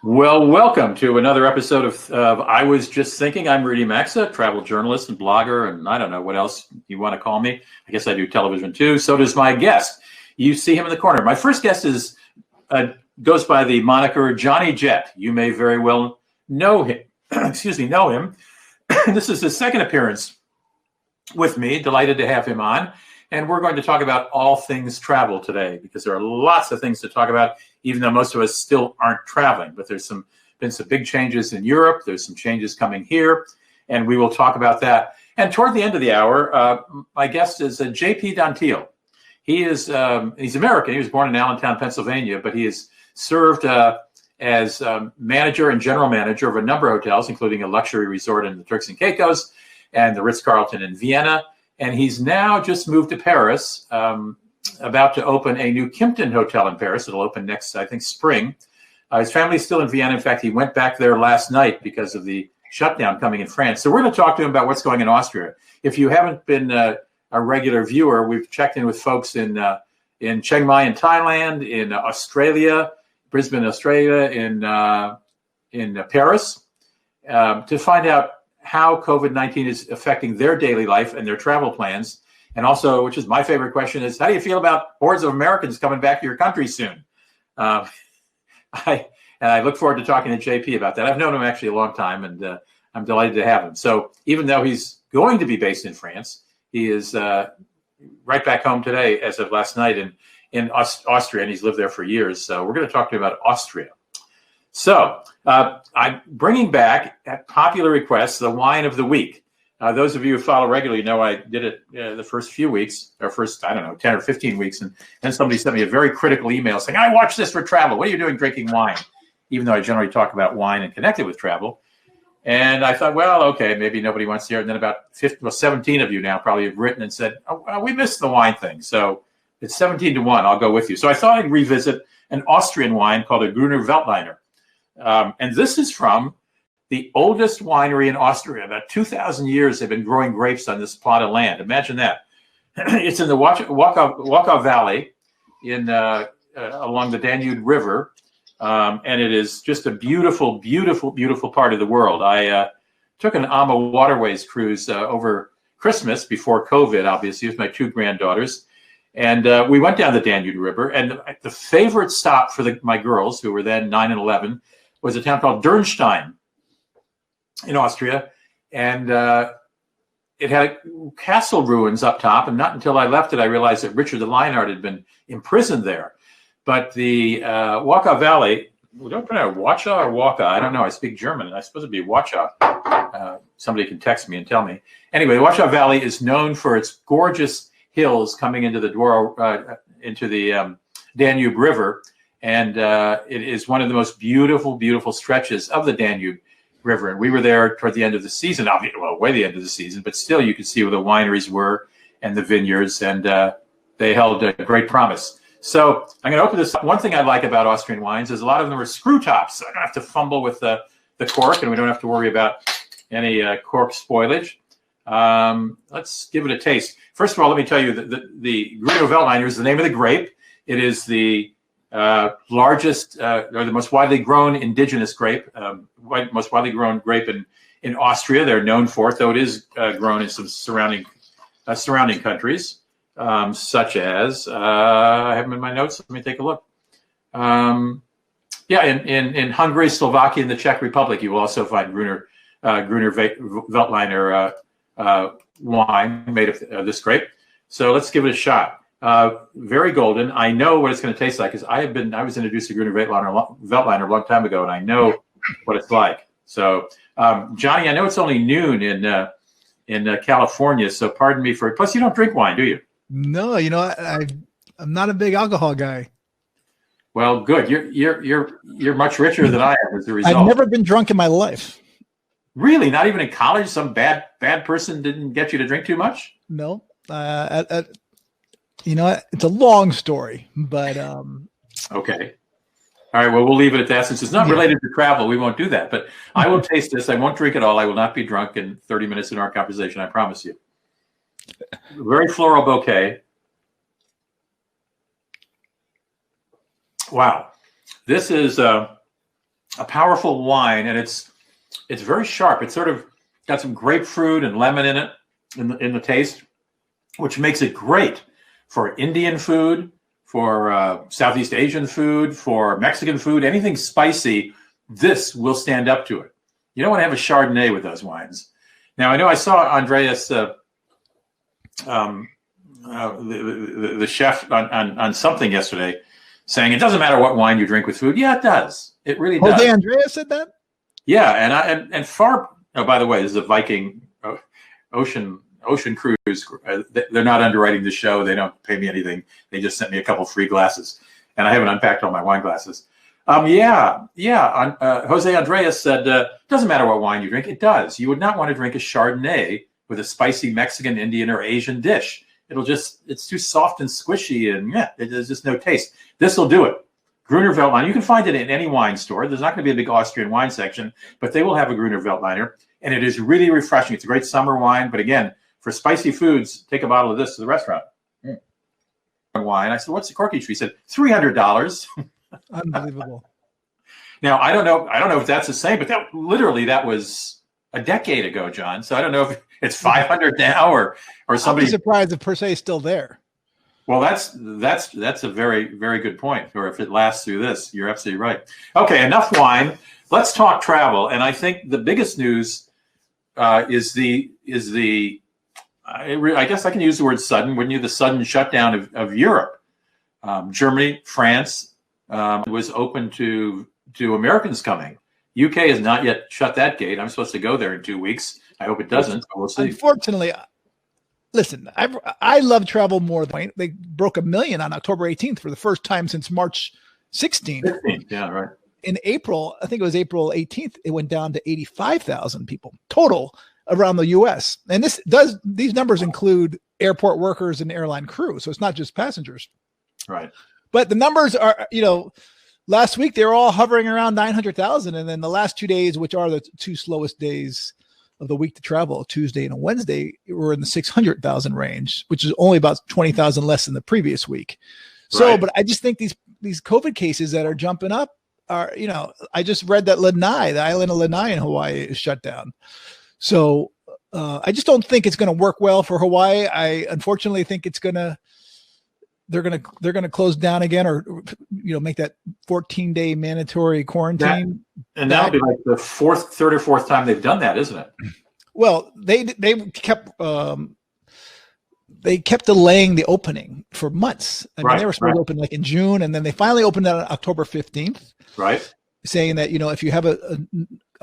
Well, welcome to another episode of I Was Just Thinking. I'm Rudy Maxa, travel journalist and blogger, and I don't know what else you want to call me. I guess I do television too. So does my guest. You see him in the corner. My first guest goes by the moniker Johnny Jet. You may very well know him. Know him. This is his second appearance with me. Delighted to have him on. And we're going to talk about all things travel today because there are lots of things to talk about, even though most of us still aren't traveling. But there's been some big changes in Europe. There's some changes coming here, and we will talk about that. And toward the end of the hour, my guest is JP Dantil. He's American. He was born in Allentown, Pennsylvania, but he has served as manager and general manager of a number of hotels, including a luxury resort in the Turks and Caicos and the Ritz-Carlton in Vienna. And he's now just moved to Paris, about to open a new Kimpton hotel in Paris. It'll open next, I think, spring. His family's still in Vienna. In fact, he went back there last night because of the shutdown coming in France. So we're going to talk to him about what's going on in Austria. If you haven't been a regular viewer, we've checked in with folks in Chiang Mai in Thailand, in Australia, Brisbane, Australia, in Paris, to find out how COVID-19 is affecting their daily life and their travel plans. And also, which is my favorite question, is how do you feel about hordes of Americans coming back to your country soon? I look forward to talking to JP about that. I've known him actually a long time, and I'm delighted to have him. So even though he's going to be based in France, he is right back home today as of last night in Austria, and he's lived there for years. So we're going to talk to him about Austria. So I'm bringing back, at popular request, the wine of the week. Those of you who follow regularly know I did it the first few weeks, or first, 10 or 15 weeks. And then somebody sent me a very critical email saying, I watched this for travel. What are you doing drinking wine? Even though I generally talk about wine and connect it with travel. And I thought, well, okay, maybe nobody wants to hear it. And then about 17 of you now probably have written and said, oh, well, we missed the wine thing. So it's 17-1. I'll go with you. So I thought I'd revisit an Austrian wine called a Gruner Veltliner. And this is from the oldest winery in Austria. About 2,000 years they've been growing grapes on this plot of land. Imagine that. It's in the Washout Valley along the Danube River. And it is just a beautiful, beautiful, beautiful part of the world. I took an AMA Waterways cruise over Christmas before COVID, obviously, with my two granddaughters. And we went down the Danube River. And the favorite stop for my girls, who were then 9 and 11, was a town called Dürnstein in Austria. And it had castle ruins up top. And not until I left it, I realized that Richard the Lionheart had been imprisoned there. But the Washout Valley, we don't pronounce Washout or Waka. I don't know. I speak German, and I suppose it'd be Washout. Somebody can text me and tell me. Anyway, the Washout Valley is known for its gorgeous hills coming into the Danube River. And it is one of the most beautiful, beautiful stretches of the Danube River. And we were there toward the end of the season, well, way the end of the season, but still you could see where the wineries were and the vineyards, and they held a great promise. So I'm going to open this up. One thing I like about Austrian wines is a lot of them are screw tops. So I don't have to fumble with the cork, and we don't have to worry about any cork spoilage. Let's give it a taste. First of all, let me tell you that the Gruner Veltliner is the name of the grape. It is the largest or the most widely grown indigenous grape, most widely grown grape in Austria. They're known for it, though it is grown in some surrounding countries, such as I have them in my notes. Let me take a look. In Hungary, Slovakia, and the Czech Republic, you will also find Gruner Veltliner wine made of this grape. So let's give it a shot. Very golden. I know what it's going to taste like because I was introduced to Gruner Veltliner a long time ago, and I know what it's like. So, Johnny, I know it's only noon in California, so pardon me for. Plus, you don't drink wine, do you? No, I'm not a big alcohol guy. Well, good. You're much richer than I am as a result. I've never been drunk in my life. Really? Not even in college? Some bad person didn't get you to drink too much? No. It's a long story, but okay. All right. Well, we'll leave it at that. Since it's not related to travel, we won't do that. But I will taste this. I won't drink it all. I will not be drunk in 30 minutes in our conversation. I promise you. Very floral bouquet. Wow. This is a powerful wine, and it's very sharp. It's sort of got some grapefruit and lemon in it in the taste, which makes it great for Indian food, for Southeast Asian food, for Mexican food, anything spicy. This will stand up to it. You don't want to have a Chardonnay with those wines. Now, I know I saw Andreas, the chef, on something yesterday, saying it doesn't matter what wine you drink with food. Yeah, it does. It really does. Jose Andreas said that? Yeah, and far. Oh, by the way, this is a Viking ocean cruise. They're not underwriting the show. They don't pay me anything. They just sent me a couple free glasses, and I haven't unpacked all my wine glasses. Jose Andreas said, doesn't matter what wine you drink. It does. You would not want to drink a Chardonnay with a spicy Mexican, Indian, or Asian dish. It's too soft and squishy, and there's just no taste. This will do it. Gruner Veltliner, you can find it in any wine store. There's not going to be a big Austrian wine section, but they will have a Gruner Veltliner, and it is really refreshing. It's a great summer wine, but again, for spicy foods, take a bottle of this to the restaurant. Wine. I said, what's the corky tree? He said, $300. Unbelievable. Now, I don't know if that's the same, but that was a decade ago, John. So I don't know if it's 500 now or somebody. I'd be surprised if Per Se is still there. Well, that's a very, very good point. Or if it lasts through this, you're absolutely right. Okay, enough wine. Let's talk travel. And I think the biggest news is the I guess I can use the word sudden, wouldn't you? The sudden shutdown of Europe. Germany, France was open to Americans coming. UK has not yet shut that gate. I'm supposed to go there in 2 weeks. I hope it doesn't, but we'll see. Unfortunately, listen, I love travel more than they broke 1 million on October 18th for the first time since March 16th. Yeah, right. In April, I think it was April 18th, it went down to 85,000 people total around the U.S. And these numbers include airport workers and airline crew. So it's not just passengers. Right. But the numbers are, last week they were all hovering around 900,000. And then the last 2 days, which are the two slowest days of the week to travel, Tuesday and a Wednesday, were in the 600,000 range, which is only about 20,000 less than the previous week. So, right. But I just think these COVID cases that are jumping up are, I just read that Lanai, the island of Lanai in Hawaii, is shut down. So I just don't think it's going to work well for Hawaii. I unfortunately think they're going to close down again, or make that 14-day mandatory quarantine. That'll be like the third or fourth time they've done that, isn't it? Well, they kept delaying the opening for months. I mean, they were supposed to open like in June, and then they finally opened that on October 15th. Right. Saying that, if you have a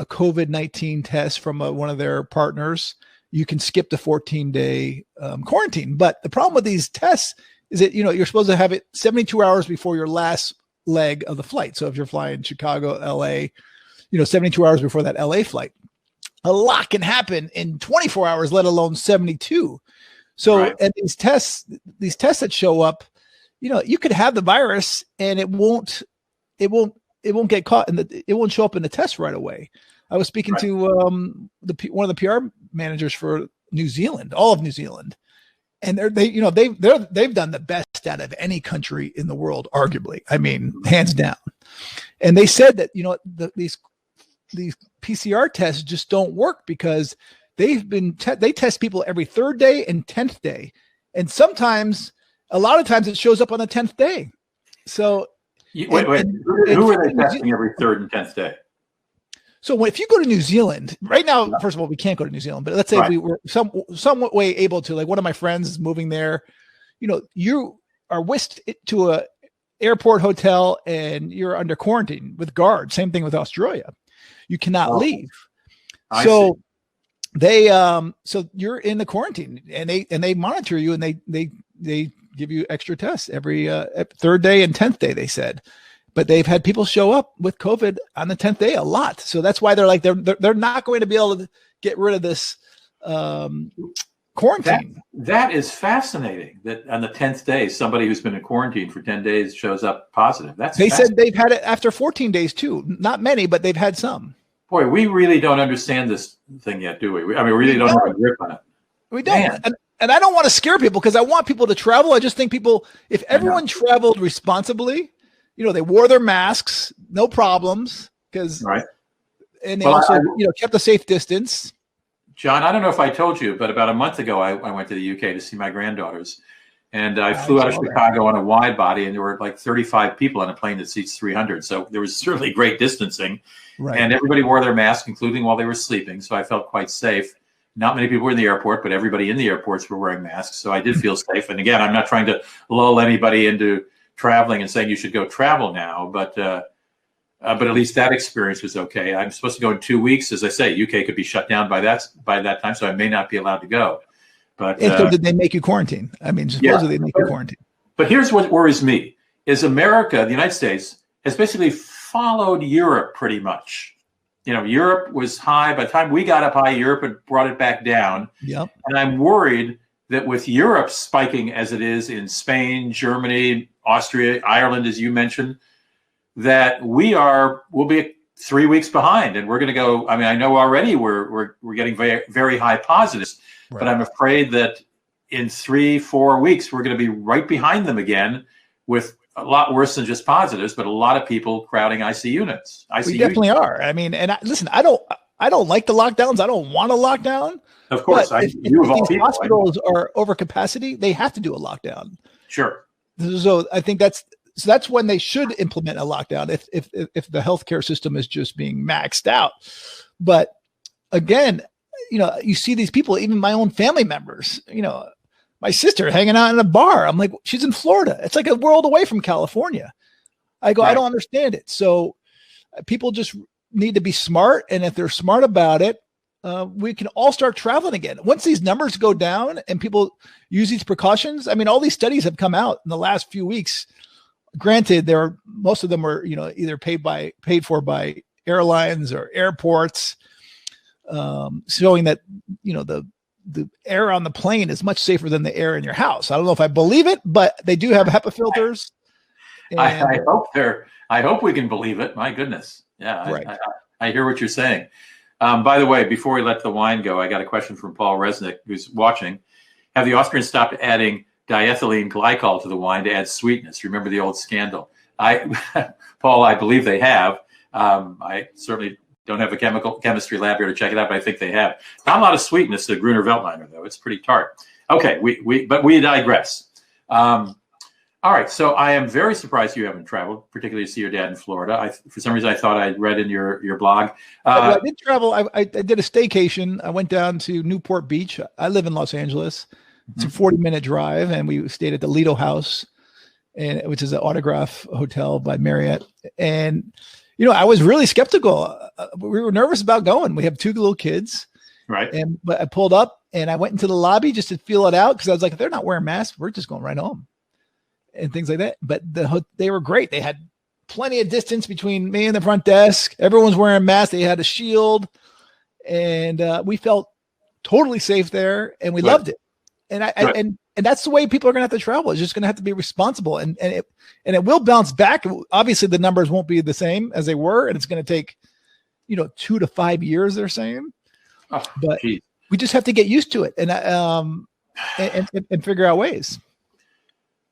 COVID-19 test from one of their partners, you can skip the 14-day quarantine. But the problem with these tests is that, you're supposed to have it 72 hours before your last leg of the flight. So if you're flying Chicago, LA, 72 hours before that LA flight, a lot can happen in 24 hours, let alone 72. So, right. And these tests that show up, you could have the virus and it won't get caught, and it won't show up in the test right away. I was speaking to one of the PR managers for New Zealand, all of New Zealand, and they've done the best out of any country in the world, arguably. I mean, hands down. And they said that these PCR tests just don't work because they test people every 3rd day and 10th day, and a lot of times it shows up on the 10th day. So. Wait. Who are they testing every 3rd and 10th day? So if you go to New Zealand right now, first of all, we can't go to New Zealand, but let's say we were some way able to, like one of my friends is moving there, you are whisked to a airport hotel and you're under quarantine with guards. Same thing with Australia. You cannot leave. So you're in the quarantine and they monitor you and they give you extra tests every 3rd day and 10th day, they said. But they've had people show up with COVID on the 10th day a lot. So that's why they're like, they're not going to be able to get rid of this quarantine. That is fascinating that on the 10th day, somebody who's been in quarantine for 10 days shows up positive. They said they've had it after 14 days too. Not many, but they've had some. Boy, we really don't understand this thing yet, do we? I mean, we really don't have a grip on it. We don't. And I don't want to scare people because I want people to travel. I just think if everyone traveled responsibly, they wore their masks, no problems, because Right. and they Well, also kept a safe distance. John, I don't know if I told you, but about a month ago, I went to the UK to see my granddaughters. And I flew out of Chicago on a wide body, and there were like 35 people on a plane that seats 300. So there was certainly great distancing. Right. And everybody wore their mask, including while they were sleeping. So I felt quite safe. Not many people were in the airport, but everybody in the airports were wearing masks. So I did feel safe. And again, I'm not trying to lull anybody into traveling and saying you should go travel now, but at least that experience was okay. I'm supposed to go in 2 weeks. As I say, UK could be shut down by that time, so I may not be allowed to go. But so did they make you quarantine? I mean, supposedly they make you quarantine. But here's what worries me: is America, the United States, has basically followed Europe pretty much. Europe was high. By the time we got up high, Europe had brought it back down. Yep. And I'm worried that with Europe spiking as it is in Spain, Germany, Austria, Ireland, as you mentioned, that we'll be 3 weeks behind, and we're going to go. I mean, I know already we're getting very, very high positives, right. But I'm afraid that in 3-4 weeks we're going to be right behind them again, with a lot worse than just positives, but a lot of people crowding IC units. We definitely are. I mean, and listen, I don't like the lockdowns. I don't want a lockdown. Of course, if these hospitals are over capacity, they have to do a lockdown. Sure. So I think that's when they should implement a lockdown if the healthcare system is just being maxed out. But again, you see these people, even my own family members, my sister hanging out in a bar. I'm like, she's in Florida. It's like a world away from California. I go, right. I don't understand it. So people just need to be smart. And if they're smart about it, we can all start traveling again. Once these numbers go down and people use these precautions, I mean, all these studies have come out in the last few weeks. Granted, most of them were, either paid for by airlines or airports, showing that, the air on the plane is much safer than the air in your house. I don't know if I believe it, but they do have HEPA filters. I hope we can believe it. My goodness. Yeah. Right. I hear what you're saying. By the way, before we let the wine go, I got a question from Paul Resnick, who's watching. Have the Austrians stopped adding diethylene glycol to the wine to add sweetness? Remember the old scandal? Paul, I believe they have. I certainly don't have a chemistry lab here to check it out, but I think they have. Not a lot of sweetness to Gruner Veltliner, though. It's pretty tart. Okay, but we digress. All right, so I am very surprised you haven't traveled, particularly to see your dad in Florida. For some reason, I thought I'd read in your blog. I did travel. I did a staycation. I went down to Newport Beach. I live in Los Angeles. It's a 40-minute drive, and we stayed at the Lido House, which is an autograph hotel by Marriott. And I was really skeptical. We were nervous about going. We have 2 little kids, right? But I pulled up and I went into the lobby just to feel it out because I was like, if they're not wearing masks, we're just going right home, and things like that. But they were great. They had plenty of distance between me and the front desk. Everyone's wearing masks. They had a shield, and we felt totally safe there, and we loved it. And that's the way people are going to have to travel. It's just going to have to be responsible, and it will bounce back. Obviously, the numbers won't be the same as they were, and it's going to take 2 to 5 years. They're saying, but we just have to get used to it and figure out ways.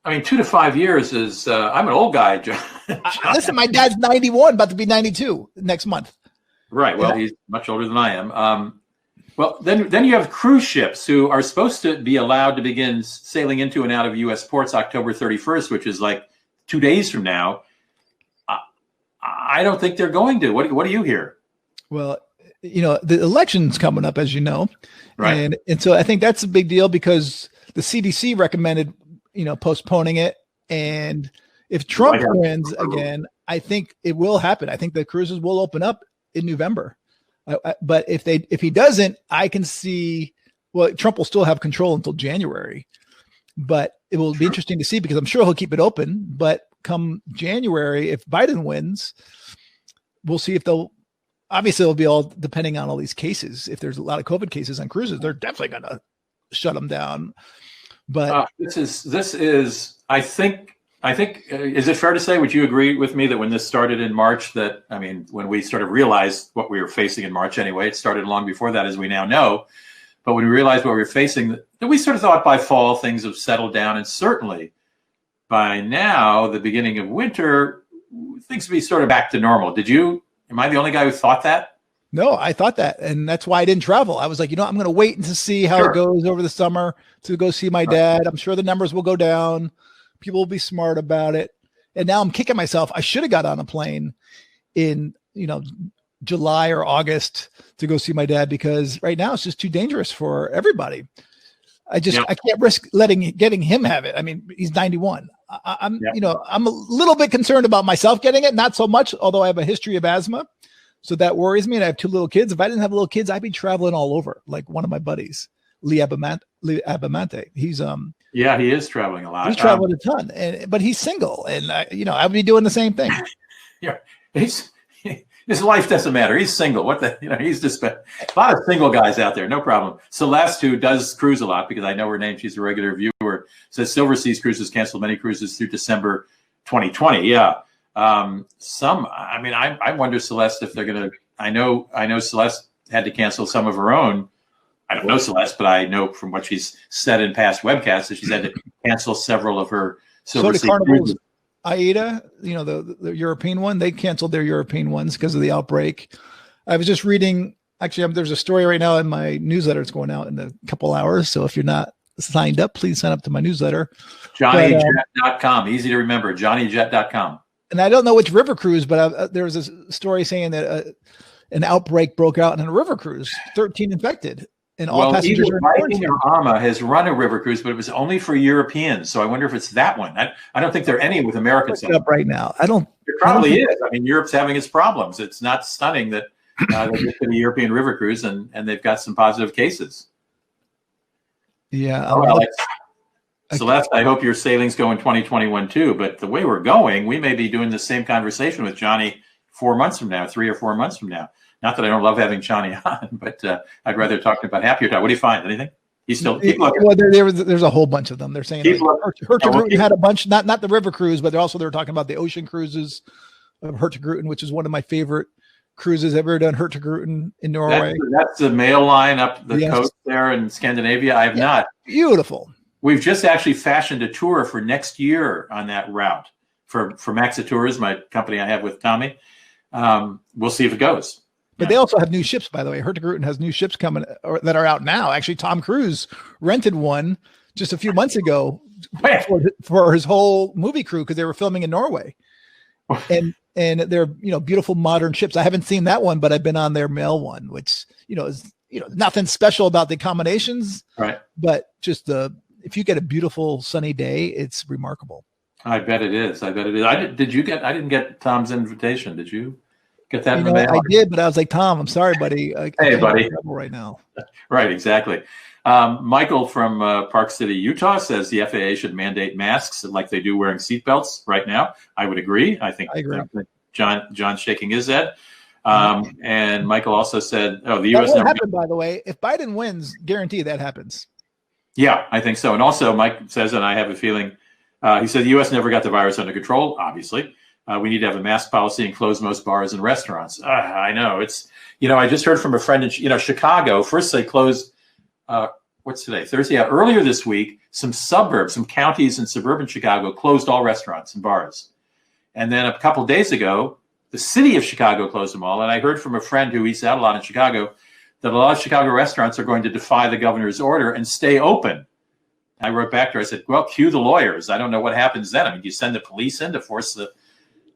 I mean, 2 to 5 years is. I'm an old guy, John. Listen, my dad's 91, about to be 92 next month. Right. Well, he's much older than I am. Well, then you have cruise ships who are supposed to be allowed to begin sailing into and out of U.S. ports October 31st, which is like 2 days from now. I don't think they're going to. What do you hear? Well, the election's coming up, as you know, right? And so I think that's a big deal because the CDC recommended postponing it, and if Trump wins again, I think it will happen. I think the cruises will open up in November. But if he doesn't, I can see. Well, Trump will still have control until January, but it will be interesting to see because I'm sure he'll keep it open. But come January, if Biden wins, we'll see if they'll. Obviously, it'll be all depending on all these cases. If there's a lot of COVID cases on cruises, they're definitely going to shut them down. But this is. I think, is it fair to say, would you agree with me that when this started in March, when we sort of realized what we were facing in March anyway, it started long before that, as we now know, but when we realized what we were facing, that we sort of thought by fall things have settled down, and certainly by now, the beginning of winter, things would be sort of back to normal. Am I the only guy who thought that? No, I thought that. And that's why I didn't travel. I was like, I'm going to wait and to see how it goes over the summer to go see my dad. I'm sure the numbers will go down. People will be smart about it. And now I'm kicking myself. I should have got on a plane in, July or August to go see my dad, because right now it's just too dangerous for everybody. I can't risk getting him have it. I mean, he's 91. I'm a little bit concerned about myself getting it. Not so much, although I have a history of asthma. So that worries me. And I have 2 little kids. If I didn't have little kids, I'd be traveling all over. Like one of my buddies, Lee Abamante. He's, he is traveling a lot. He's traveling a ton, but he's single, and I would be doing the same thing. Yeah. His life doesn't matter. He's single. He's just a lot of single guys out there. No problem. Celeste, who does cruise a lot, because I know her name, she's a regular viewer, says Silver Seas Cruises canceled many cruises through December 2020. Yeah. I wonder, Celeste, if they're going to, I know Celeste had to cancel some of her own. I don't know Celeste, but I know from what she's said in past webcasts that she's had to cancel several of her Silver Sea cruises. AIDA, the European one, they canceled their European ones because of the outbreak. I was just reading, actually, there's a story right now in my newsletter. It's going out in a couple hours. So if you're not signed up, please sign up to my newsletter. JohnnyJet.com. Easy to remember. JohnnyJet.com. And I don't know which river cruise, but there was a story saying that an outbreak broke out in a river cruise, 13 infected. And all passengers either Viking or Ama has run a river cruise, but it was only for Europeans. So I wonder if it's that one. I don't think there are any with Americans. Up right now. It probably is. I mean, Europe's having its problems. It's not stunning that they get to the European river cruise and they've got some positive cases. Yeah. Celeste, I hope your sailings go in 2021 too. But the way we're going, we may be doing the same conversation with Johnny 4 months from now, 3 or 4 months from now. Not that I don't love having Johnny on, but I'd rather talk about happier time. What do you find? Anything? He's still keep looking. Well, there's a whole bunch of them. They're saying Hurtigruten had a bunch, not the river cruise, but they were talking about the ocean cruises of Hurtigruten, which is one of my favorite cruises. Ever done Hurtigruten in Norway? That's the mail line up the coast there in Scandinavia. I have not. Beautiful. We've just actually fashioned a tour for next year on that route for Maxa Tours, my company I have with Tommy. We'll see if it goes. But they also have new ships, by the way. Hurtigruten has new ships coming that are out now. Actually, Tom Cruise rented one just a few months ago for his whole movie crew because they were filming in Norway. And they're beautiful modern ships. I haven't seen that one, but I've been on their mail one, which is nothing special about the accommodations, right? But just if you get a beautiful sunny day, it's remarkable. I bet it is. I didn't get Tom's invitation. Did you? Get that I did, but I was like, Tom, I'm sorry, buddy. Hey, buddy. Right now. Right, exactly. Michael from Park City, Utah says the FAA should mandate masks like they do wearing seatbelts right now. I would agree. I agree. John's shaking his head. And Michael also said, the U.S. That won't happen, by the way. If Biden wins, guarantee that happens. Yeah, I think so. And also, Mike says, and I have a feeling, he said the U.S. never got the virus under control, obviously. We need to have a mask policy and close most bars and restaurants. I know it's, I just heard from a friend in, Chicago. First they closed, what's today? Thursday. Yeah, earlier this week, some counties in suburban Chicago closed all restaurants and bars. And then a couple days ago, the city of Chicago closed them all. And I heard from a friend who eats out a lot in Chicago that a lot of Chicago restaurants are going to defy the governor's order and stay open. I wrote back to her. I said, well, cue the lawyers. I don't know what happens then. I mean, do you send the police in to force the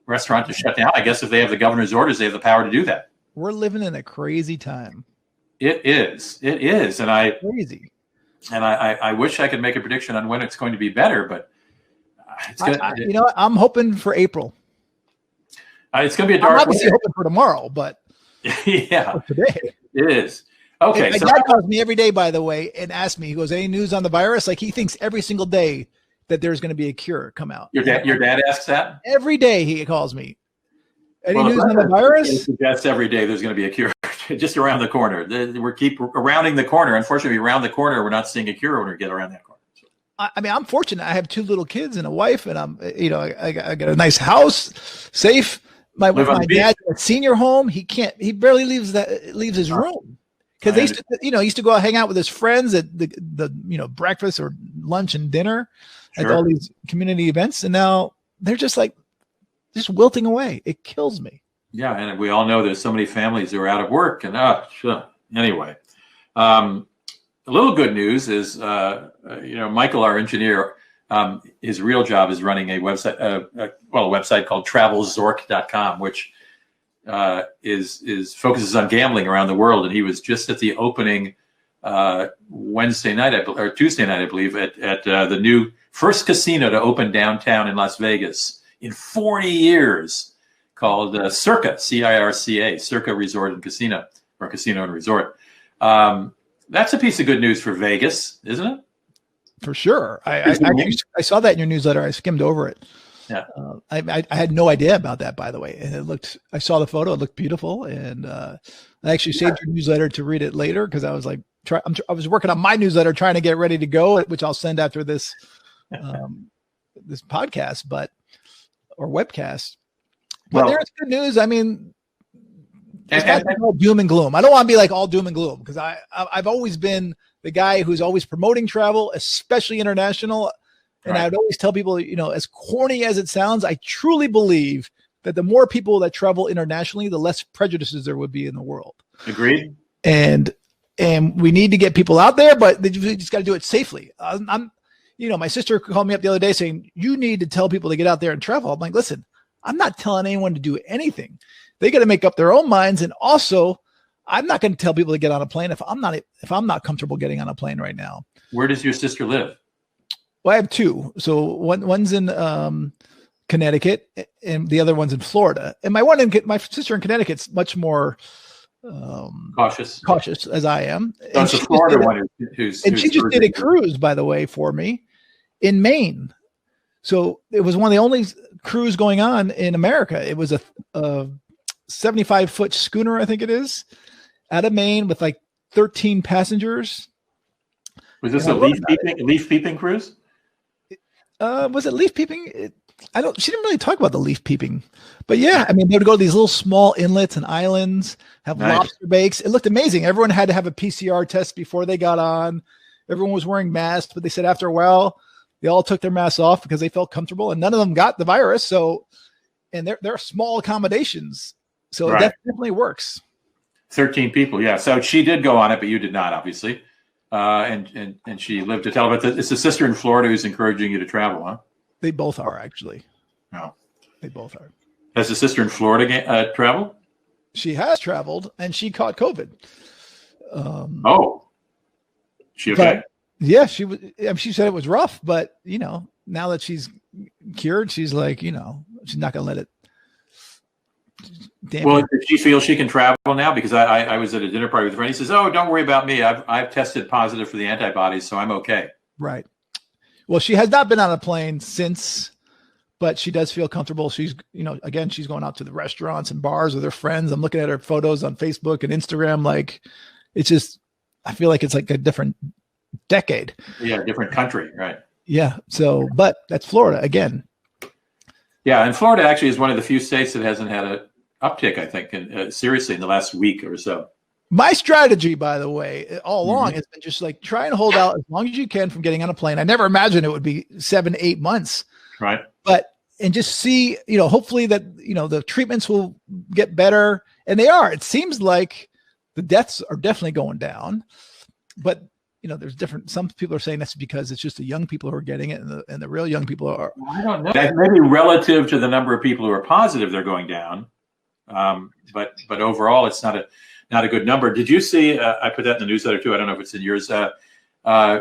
restaurant to shut down? I guess if they have the governor's orders, they have the power to do that. We're living in a crazy time. It is. And crazy. And I wish I could make a prediction on when it's going to be better, but it's good. I'm hoping for April. It's going to be a dark. I'm obviously hoping for tomorrow, but yeah, for today it is. Okay. My dad calls me every day, by the way, and asks me, he goes, any news on the virus? Like he thinks every single day that there's going to be a cure come out. Your dad asks that? Every day he calls me. Any news on the virus? That's every day there's going to be a cure. Just around the corner. We keep rounding the corner. Unfortunately, around the corner, we're not seeing a cure when we get around that corner. I mean, I'm fortunate. I have 2 little kids and a wife, and I got a nice house, safe. My dad's at a senior home. He barely leaves his room. Because they used to go out hang out with his friends at the breakfast or lunch and dinner at all these community events, and now they're just wilting away. It kills me. Yeah, and we all know there's so many families who are out of work. And anyway, a little good news is, Michael, our engineer, his real job is running a website, a website called travelzork.com, which is focuses on gambling around the world. And he was just at the opening Tuesday night, I believe, at the new first casino to open downtown in Las Vegas in 40 years, called Circa, C-I-R-C-A, Circa Resort and Casino, or Casino and Resort. That's a piece of good news for Vegas, isn't it? For sure. I saw that in your newsletter. I skimmed over it. Yeah. I had no idea about that, by the way. And I saw the photo. It looked beautiful. And I actually saved your newsletter to read it later because I was like, I was working on my newsletter trying to get ready to go, which I'll send after this this podcast, or webcast. But there's good news. I mean, it's not all doom and gloom. I don't want to be like all doom and gloom because I've always been the guy who's always promoting travel, especially international. And right. I would always tell people, as corny as it sounds, I truly believe that the more people that travel internationally, the less prejudices there would be in the world. Agreed. And we need to get people out there, but they just got to do it safely. My sister called me up the other day saying, you need to tell people to get out there and travel. I'm like, listen, I'm not telling anyone to do anything. They got to make up their own minds. And also, I'm not going to tell people to get on a plane if I'm not comfortable getting on a plane right now. Where does your sister live? Well, I have two. So one's in Connecticut, and the other one's in Florida. And my sister in Connecticut's much more cautious as I am. That's the Florida one. She just did a cruise, by the way, for me in Maine. So it was one of the only cruise going on in America. It was a 75-foot schooner, I think it is, out of Maine with like 13 passengers. Was this a leaf peeping cruise? Was it leaf peeping? She didn't really talk about the leaf peeping, but yeah, I mean, they would go to these little small inlets and islands, have lobster bakes. It looked amazing. Everyone had to have a PCR test before they got on. Everyone was wearing masks, but they said after a while, they all took their masks off because they felt comfortable, and none of them got the virus. So, and they're small accommodations, so that definitely works. 13 people, yeah. So she did go on it, but you did not, obviously. And she lived to tell. But it's a sister in Florida who's encouraging you to travel, huh? They both are, actually. No, they both are. Has the sister in Florida traveled? She has traveled, and she caught COVID. She okay? Yeah, she was. She said it was rough, but now that she's cured, she's like, she's not gonna let it. Well, does she feel she can travel now? Because I was at a dinner party with a friend. He says, "Oh, don't worry about me. I've tested positive for the antibodies, so I'm okay." Right. Well, she has not been on a plane since, but she does feel comfortable. She's, again, she's going out to the restaurants and bars with her friends. I'm looking at her photos on Facebook and Instagram. Like, it's just, I feel like it's like a different decade. Yeah, different country, right? Yeah. So, but that's Florida again. Yeah, and Florida actually is one of the few states that hasn't had an uptick, I think, seriously in the last week or so. My strategy, by the way, all along has been just like try and hold out as long as you can from getting on a plane. I never imagined it would be 7-8 months. Right. And just see, hopefully that, the treatments will get better. And they are. It seems like the deaths are definitely going down. But, there's some people are saying that's because it's just the young people who are getting it and the real young people are. I don't know. Maybe relative to the number of people who are positive, they're going down. But overall, it's not a good number. Did you see, I put that in the newsletter too, I don't know if it's in yours,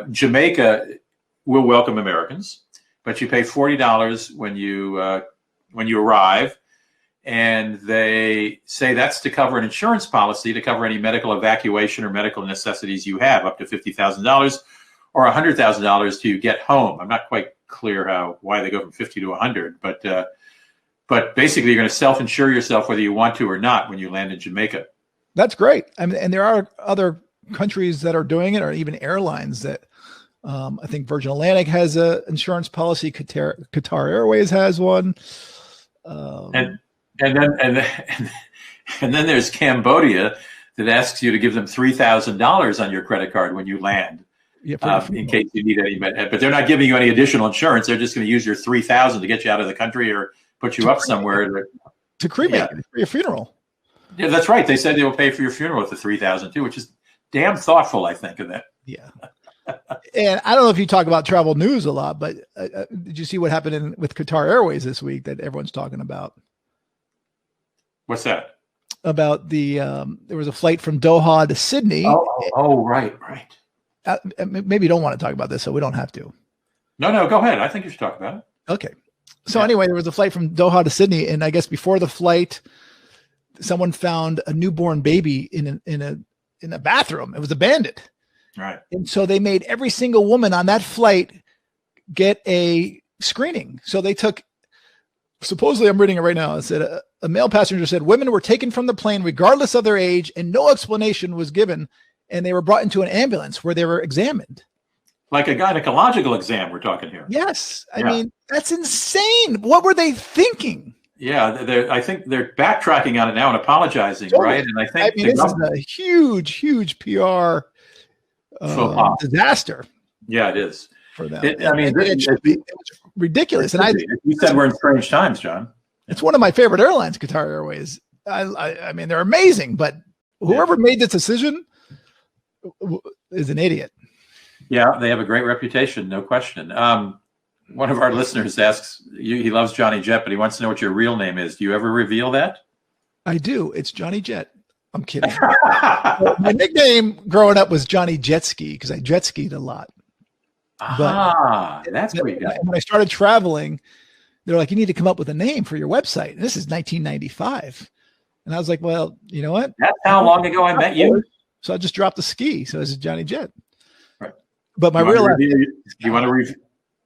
Jamaica will welcome Americans, but you pay $40 when you arrive, and they say that's to cover an insurance policy to cover any medical evacuation or medical necessities you have, up to $50,000 or $100,000 to get home. I'm not quite clear why they go from 50 to 100, but basically you're going to self-insure yourself whether you want to or not when you land in Jamaica. That's great. I mean, and there are other countries that are doing it, or even airlines that I think Virgin Atlantic has an insurance policy. Qatar Airways has one. And then there's Cambodia that asks you to give them $3,000 on your credit card when you land, in case you need any. But they're not giving you any additional insurance. They're just going to use your $3,000 to get you out of the country or put you up somewhere. to cremate you for your funeral. Yeah, that's right. They said they will pay for your funeral at the $3,000 too, which is damn thoughtful, I think, of that. Yeah. And I don't know if you talk about travel news a lot, but did you see what happened with Qatar Airways this week that everyone's talking about? What's that? About there was a flight from Doha to Sydney. Right. Maybe you don't want to talk about this, so we don't have to. No, go ahead. I think you should talk about it. Okay. So anyway, there was a flight from Doha to Sydney, and I guess before the flight, someone found a newborn baby in a bathroom. It was abandoned. Right. And so they made every single woman on that flight get a screening. So they took, supposedly, I'm reading it right now. It said a male passenger said women were taken from the plane regardless of their age, and no explanation was given, and they were brought into an ambulance where they were examined. Like a gynecological exam, we're talking here. Yes. I mean, that's insane. What were they thinking? Yeah, I think they're backtracking on it now and apologizing, right? And I think this is a huge PR disaster. Yeah, it is for them. It was ridiculous. And you said we're in strange times, John. It's one of my favorite airlines, Qatar Airways. I mean, they're amazing, but whoever made this decision is an idiot. Yeah, they have a great reputation, no question. One of our listeners asks, he loves Johnny Jet, but he wants to know what your real name is. Do you ever reveal that? I do. It's Johnny Jet. I'm kidding. My nickname growing up was Johnny Jet Ski because I jet skied a lot. That's where you got it. When I started traveling, they're like, you need to come up with a name for your website. And this is 1995. And I was like, well, you know what? That's how long ago I met you. So I just dropped the ski. So it's Johnny Jet. Right. But my real you want to reveal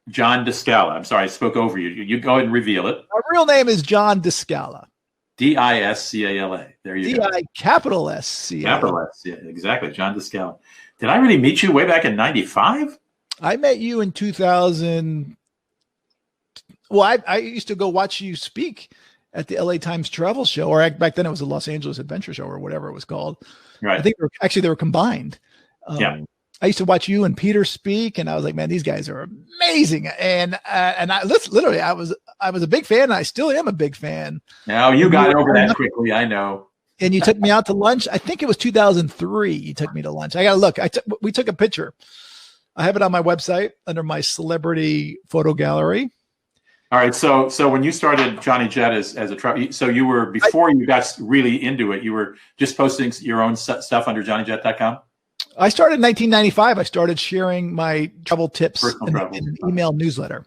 John Discala. I'm sorry, I spoke over you. You go ahead and reveal it. My real name is John Discala. Discala. There you go. Capital S-C-A-L-A. Capital S. Yeah, exactly. John Discala. Did I really meet you way back in 95? I met you in 2000. Well, I used to go watch you speak at the LA Times Travel Show, or back then it was the Los Angeles Adventure Show or whatever it was called. Right. I think they were combined. I used to watch you and Peter speak, and I was like, man, these guys are amazing. And I literally, I was a big fan, and I still am a big fan. Now you got over that quickly, I know. And you took me out to lunch. I think it was 2003. You took me to lunch. I got to look. We took a picture. I have it on my website under my celebrity photo gallery. All right. So when you started Johnny Jet as a travel, so you were before you got really into it, you were just posting your own stuff under JohnnyJet.com. I started in 1995. I started sharing my travel tips in an email newsletter.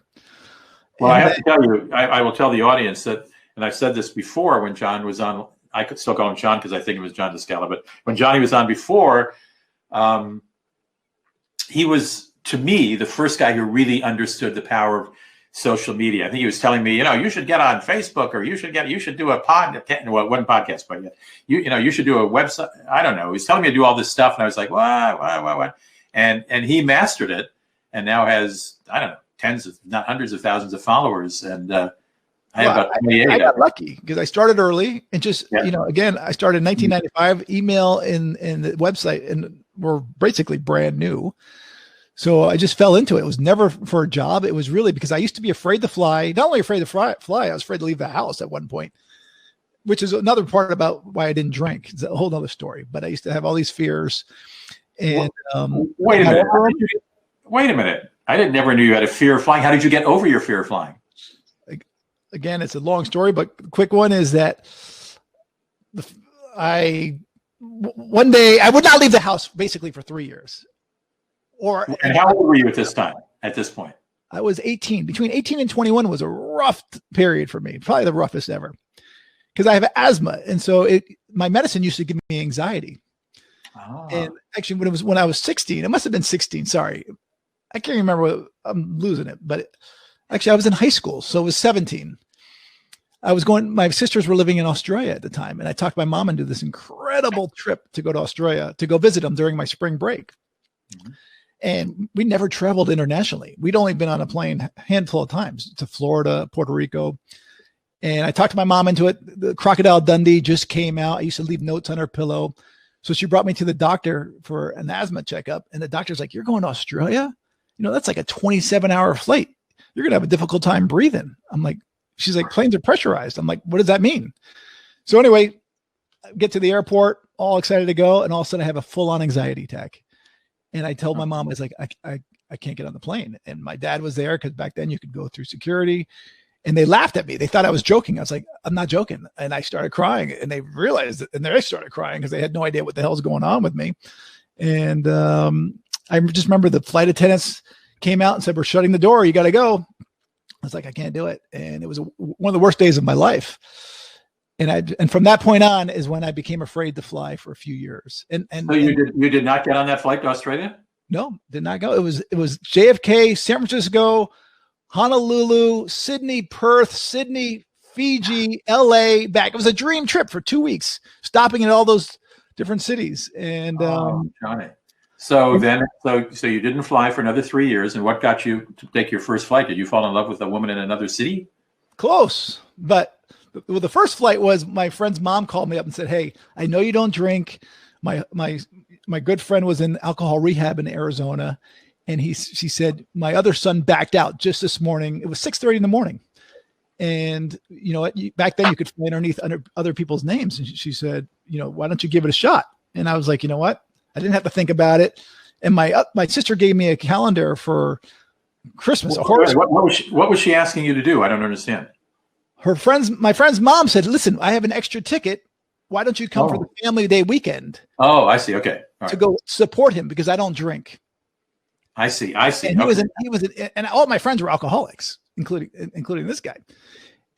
Well, I have to tell you, I will tell the audience that, and I've said this before when John was on, I could still call him John because I think it was John Discala, but when Johnny was on before, he was, to me, the first guy who really understood the power of social media. I think he was telling me, you should get on Facebook, or you should do a podcast. Well, it wasn't podcast, but you should do a website. I don't know. He was telling me to do all this stuff, and I was like, what? And he mastered it, and now has, I don't know, tens of, not hundreds of thousands of followers. And I have about 28. I got lucky because I started early, and just again, I started in 1995. Email in the website, and we're basically brand new. So I just fell into it. It was never for a job. It was really because I used to be afraid to fly. Not only afraid to fly, I was afraid to leave the house at one point, which is another part about why I didn't drink. It's a whole other story. But I used to have all these fears. And wait a minute. Wait a minute. I never knew you had a fear of flying. How did you get over your fear of flying? Again, it's a long story, but the quick one is that one day I would not leave the house basically for 3 years. And how old were you at this time? At this point, I was 18. Between 18 and 21 was a rough period for me, probably the roughest ever, because I have asthma, and so my medicine used to give me anxiety. And actually, when I was 16, it must have been 16. Sorry, I can't remember. I'm losing it, but actually, I was in high school, so it was 17. My sisters were living in Australia at the time, and I talked my mom into this incredible trip to go to Australia to go visit them during my spring break. Mm-hmm. And we never traveled internationally. We'd only been on a plane a handful of times to Florida, Puerto Rico. And I talked to my mom into it. The Crocodile Dundee just came out. I used to leave notes on her pillow. So she brought me to the doctor for an asthma checkup. And the doctor's like, you're going to Australia? That's like a 27-hour flight. You're going to have a difficult time breathing. I'm like, she's like, planes are pressurized. I'm like, what does that mean? So anyway, I get to the airport, all excited to go. And all of a sudden I have a full on anxiety attack. And I told my mom, I was like, I can't get on the plane. And my dad was there because back then you could go through security, and they laughed at me. They thought I was joking. I was like, I'm not joking. And I started crying, and they realized it, and they started crying because they had no idea what the hell's going on with me. And I just remember the flight attendants came out and said, we're shutting the door. You got to go. I was like, I can't do it. And it was one of the worst days of my life. And from that point on is when I became afraid to fly for a few years. And so you did not get on that flight to Australia? No, did not go. It was JFK, San Francisco, Honolulu, Sydney, Perth, Sydney, Fiji, LA, back. It was a dream trip for 2 weeks, stopping in all those different cities. And Johnny. So you didn't fly for another 3 years. And what got you to take your first flight? Did you fall in love with a woman in another city? Close, but the first flight was my friend's mom called me up and said, hey, I know you don't drink. My good friend was in alcohol rehab in Arizona. And she said, my other son backed out just this morning. It was 6:30 in the morning. And you know what, back then you could fly underneath other people's names. And she said, why don't you give it a shot? And I was like, you know what? I didn't have to think about it. And my sister gave me a calendar for Christmas. What was she asking you to do? I don't understand. My friend's mom said, listen, I have an extra ticket. Why don't you come for the family day weekend? Oh, I see. Okay. All right. To go support him because I don't drink. I see. And and all my friends were alcoholics, including this guy.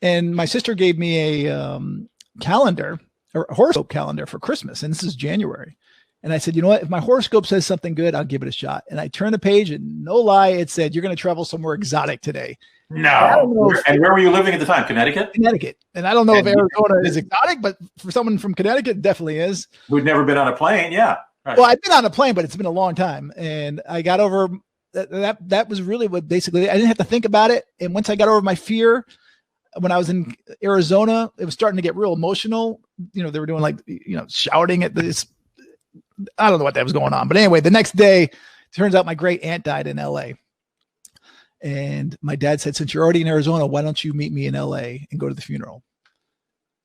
And my sister gave me a calendar, or a horoscope calendar for Christmas. And this is January. And I said, you know what? If my horoscope says something good, I'll give it a shot. And I turned the page, and no lie, it said, you're going to travel somewhere exotic today. No. And where were you living at the time? Connecticut? Connecticut. And I don't know if Arizona is exotic, but for someone from Connecticut, it definitely is. Who'd never been on a plane. Yeah. Right. Well, I've been on a plane, but it's been a long time. And I got over that was really what basically, I didn't have to think about it. And once I got over my fear, when I was in Arizona, it was starting to get real emotional. They were doing shouting at this. I don't know what that was going on. But anyway, the next day, turns out my great aunt died in LA. And my dad said, since you're already in Arizona, why don't you meet me in LA and go to the funeral?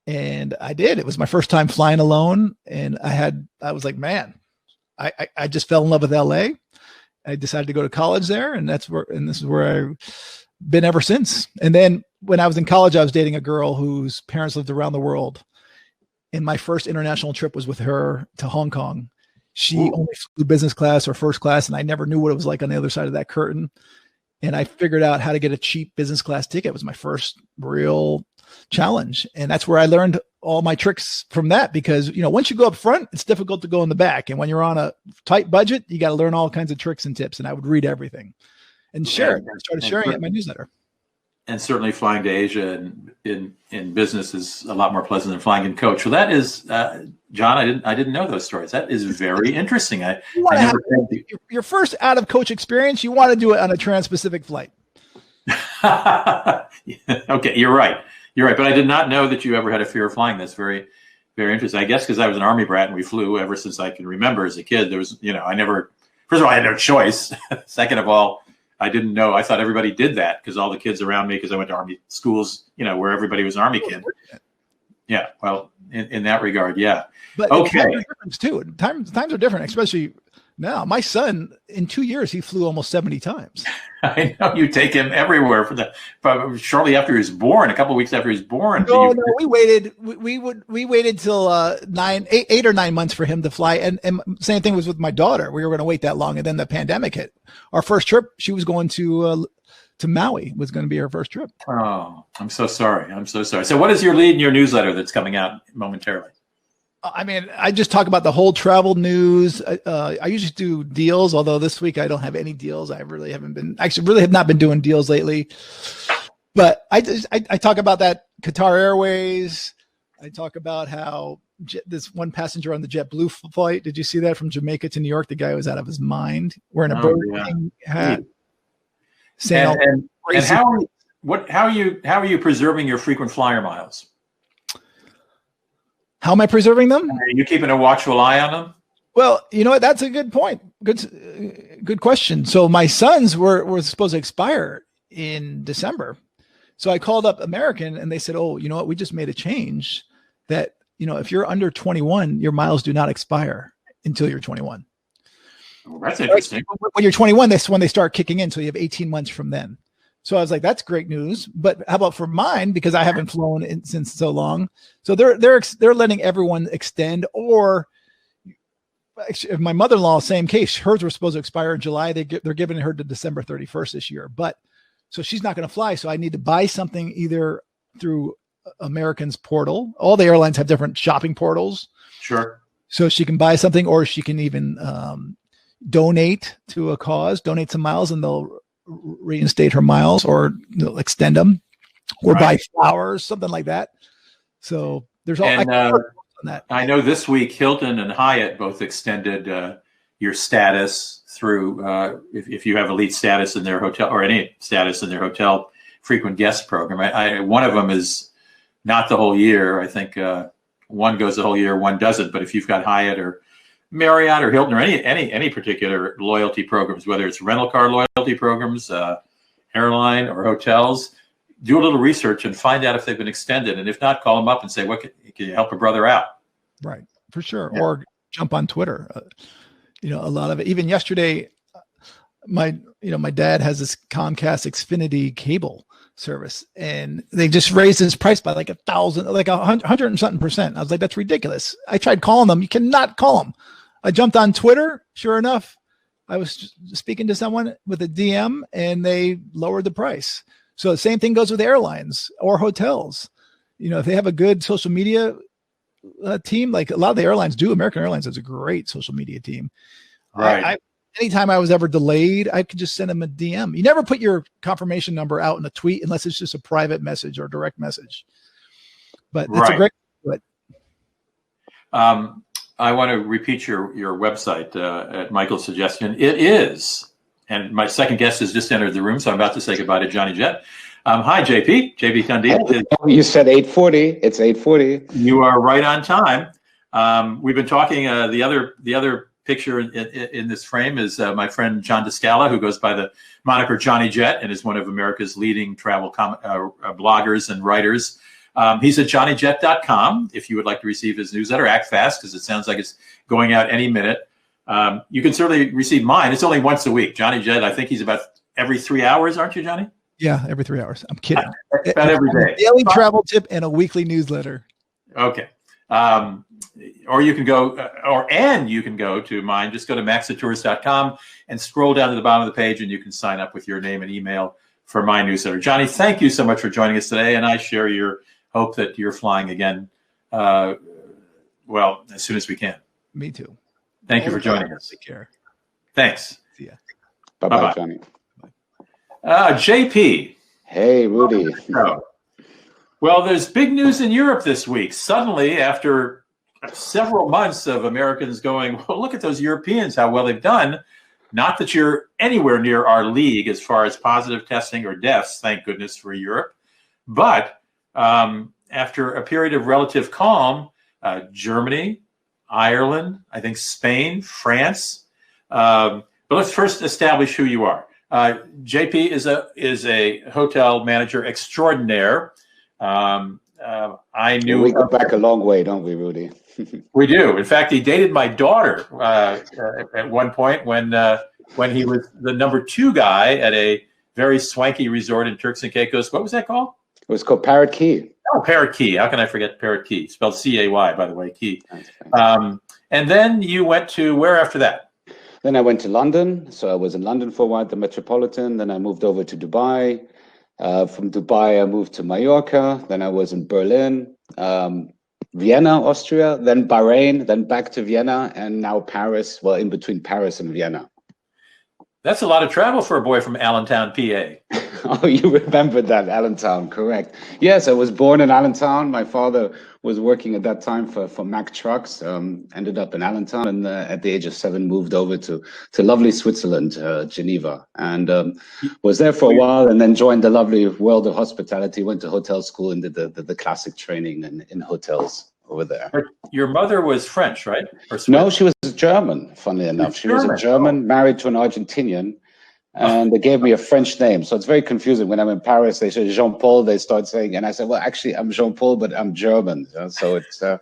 And I did. It was my first time flying alone. And I was like, man, I just fell in love with LA. I decided to go to college there. And this is where I've been ever since. And then when I was in college, I was dating a girl whose parents lived around the world. And my first international trip was with her to Hong Kong. She only flew business class or first class, and I never knew what it was like on the other side of that curtain. And I figured out how to get a cheap business class ticket. It was my first real challenge. And that's where I learned all my tricks from that, because, once you go up front, it's difficult to go in the back. And when you're on a tight budget, you got to learn all kinds of tricks and tips. And I would read everything and share it. I started sharing it in my newsletter. And certainly flying to Asia in business is a lot more pleasant than flying in coach. Well, that is, John, I didn't know those stories. That is very interesting. Your first out of coach experience, you want to do it on a trans-Pacific flight. Okay, you're right. But I did not know that you ever had a fear of flying. That's very, very interesting. I guess because I was an Army brat and we flew ever since I can remember as a kid. There was, first of all, I had no choice. Second of all, I didn't know. I thought everybody did that because all the kids around me, because I went to Army schools, where everybody was an Army kid. Yeah. Well, in that regard, yeah. But okay. Times are different too. Times are different, especially now. My son, in 2 years, he flew almost 70 times. I know you take him everywhere shortly after he was born, a couple of weeks after he was born. No, we waited. We waited till 8 or 9 months for him to fly. And same thing was with my daughter. We were going to wait that long, and then the pandemic hit. Our first trip, she was going to Maui, was going to be her first trip. Oh, I'm so sorry. So what is your lead in your newsletter that's coming out momentarily? I mean, I just talk about the whole travel news. I usually do deals, although this week I don't have any deals. I really have not been doing deals lately. But I talk about that Qatar Airways. I talk about how this one passenger on the JetBlue flight. Did you see that from Jamaica to New York? The guy was out of his mind wearing a Burger King hat. And how are you preserving your frequent flyer miles? How am I preserving them? Are you keeping a watchful eye on them? Well, you know what? That's a good point. Good question. So my sons were supposed to expire in December. So I called up American and they said, oh, you know what? We just made a change that, if you're under 21, your miles do not expire until you're 21. Well, that's interesting. When you're 21, that's when they start kicking in. So you have 18 months from then. So I was like, that's great news. But how about for mine? Because I haven't flown since so long. So they're letting everyone extend. Or actually, my mother-in-law, same case. Hers were supposed to expire in July. They're giving her to December 31st this year. But so she's not going to fly. So I need to buy something either through American's portal. All the airlines have different shopping portals. Sure. So she can buy something, or she can even donate to a cause, donate some miles, and they'll reinstate her miles, or they'll extend them, or buy flowers, something like that. So there's all on that. I know this week Hilton and Hyatt both extended your status through if you have elite status in their hotel, or any status in their hotel frequent guest program. One of them is not the whole year. I think one goes the whole year, one doesn't. But if you've got Hyatt or Marriott or Hilton or any particular loyalty programs, whether it's rental car loyalty programs, airline or hotels, do a little research and find out if they've been extended. And if not, call them up and say, "What can you help a brother out?" Right, for sure. Yeah. Or jump on Twitter. A lot of it. Even yesterday, my dad has this Comcast Xfinity cable service, and they just raised his price by like 1,000, like 100 and something percent. I was like, that's ridiculous. I tried calling them. You cannot call them. I jumped on Twitter. Sure enough, I was speaking to someone with a DM, and they lowered the price. So the same thing goes with airlines or hotels. If they have a good social media team, like a lot of the airlines do. American Airlines has a great social media team. Right. Anytime I was ever delayed, I could just send them a DM. You never put your confirmation number out in a tweet unless it's just a private message or direct message. But it's a great. I want to repeat your website at Michael's suggestion. It is, and my second guest has just entered the room, so I'm about to say goodbye to Johnny Jet. Hi, JP Dantil. You said 8:40. It's 8:40. You are right on time. We've been talking. The other picture in this frame is my friend John DeScala, who goes by the moniker Johnny Jet and is one of America's leading travel bloggers and writers. He's at johnnyjet.com. If you would like to receive his newsletter, act fast because it sounds like it's going out any minute. You can certainly receive mine. It's only once a week. Johnny Jet, I think he's about every 3 hours, aren't you, Johnny? Yeah, every 3 hours. I'm kidding. About every day. Daily travel tip and a weekly newsletter. Okay. Or you can go, you can go to mine. Just go to maxatours.com and scroll down to the bottom of the page, and you can sign up with your name and email for my newsletter. Johnny, thank you so much for joining us today, and I share your hope that you're flying again. As soon as we can. Me too. Thank you for joining us. Take care. Thanks. See ya. Bye-bye, Johnny. JP. Hey, Rudy. Well, there's big news in Europe this week. Suddenly, after several months of Americans going, well, look at those Europeans, how well they've done. Not that you're anywhere near our league as far as positive testing or deaths, thank goodness for Europe. But after a period of relative calm, Germany, Ireland, I think Spain, France. But let's first establish who you are. JP is a hotel manager extraordinaire. I knew we go back a long way, don't we, Rudy? We do. In fact, he dated my daughter at one point when he was the number 2 guy at a very swanky resort in Turks and Caicos. What was that called? It was called Parrot Key. Oh, Parrot Key. How can I forget Parrot Key? Spelled C-A-Y, by the way, Key. And then you went to where after that? Then I went to London. So I was in London for a while, the Metropolitan. Then I moved over to Dubai. From Dubai, I moved to Mallorca. Then I was in Berlin, Vienna, Austria, then Bahrain, then back to Vienna, and now Paris. Well, in between Paris and Vienna. That's a lot of travel for a boy from Allentown, PA. Oh, you remember that, Allentown, correct. Yes, I was born in Allentown. My father was working at that time for Mack Trucks, ended up in Allentown, and at the age of 7 moved over to lovely Switzerland, Geneva, and was there for a while, and then joined the lovely world of hospitality, went to hotel school and did the classic training in hotels over there. But your mother was French, right? Or Swiss? No, she was German, funnily enough. She was a German, married to an Argentinian, And they gave me a French name, so it's very confusing. When I'm in Paris, they say Jean-Paul. They start saying, and I said, "Well, actually, I'm Jean-Paul, but I'm German." So it's born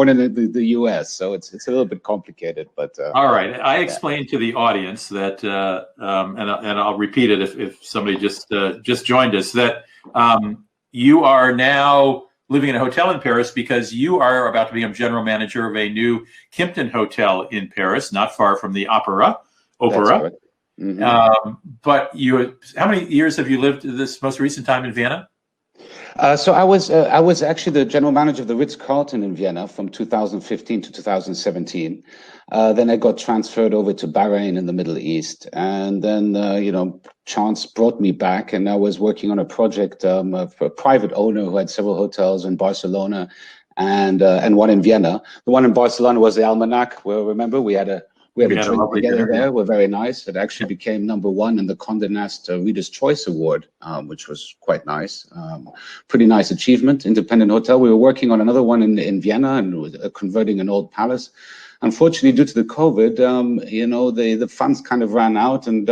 in the U.S. So it's a little bit complicated. But all right, I explained to the audience that, and I'll repeat it if somebody just joined us, that you are now living in a hotel in Paris because you are about to become general manager of a new Kimpton hotel in Paris, not far from the opera. Mm-hmm. But how many years have you lived this most recent time in Vienna? So I was actually the general manager of the Ritz-Carlton in Vienna from 2015 to 2017. Then I got transferred over to Bahrain in the Middle East, and then chance brought me back, and I was working on a project for a private owner who had several hotels in Barcelona and one in Vienna. The one in Barcelona was the Almanac, where remember we had a drink together there. We're very nice. It actually became #1 in the Condé Nast Reader's Choice Award, which was quite nice. Pretty nice achievement. Independent hotel. We were working on another one in Vienna and converting an old palace. Unfortunately, due to the COVID, the funds kind of ran out, and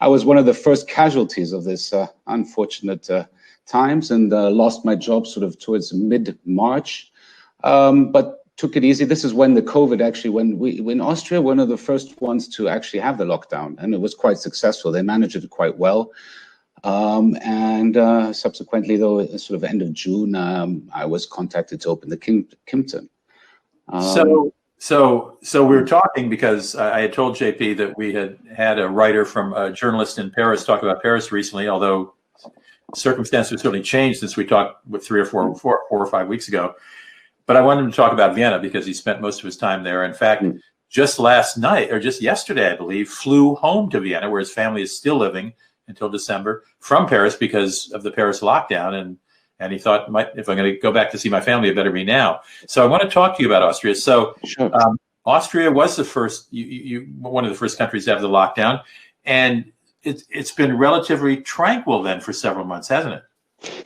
I was one of the first casualties of this unfortunate times, and lost my job sort of towards mid-March. But took it easy. This is when the COVID actually, when Austria, one of the first ones to actually have the lockdown, and it was quite successful. They managed it quite well. And subsequently, though, sort of end of June, I was contacted to open the Kimpton. So we were talking because I had told JP that we had a writer from a journalist in Paris talk about Paris recently, although circumstances have certainly changed since we talked with 3 or 4 or 5 weeks ago. But I wanted him to talk about Vienna because he spent most of his time there. In fact, just last night, or just yesterday, I believe, flew home to Vienna, where his family is still living until December, from Paris because of the Paris lockdown. And he thought, if I'm going to go back to see my family, it better be now. So I want to talk to you about Austria. So sure. Austria was the first, one of the first countries to have the lockdown. And it's been relatively tranquil then for several months, hasn't it?